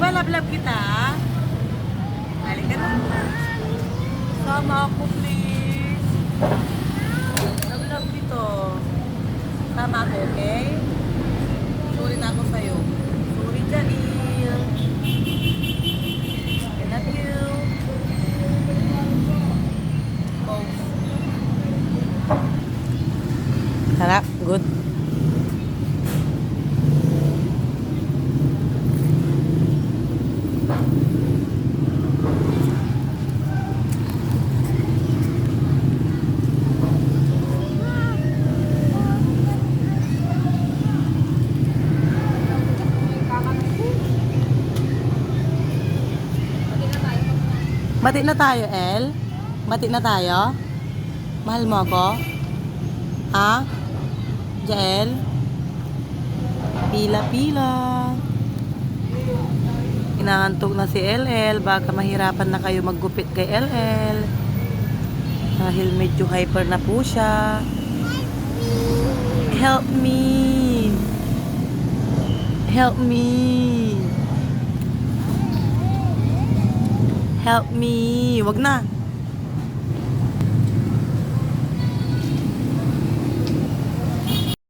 ba love kita? Halika na. Sama ako, please. Love dito. Sama ako, okay? Sorry na ako sa'yo. Sorry, Jail. I love you. Oh. Harap, good. Bati na tayo, El? Bati na tayo? Mahal mo ako? Ha? Jael? Pila-pila. Inaantok na si LL. Baka mahirapan na kayo maggupit kay LL. Dahil medyo hyper na po siya. Help me! Help me! Help me! Wag na!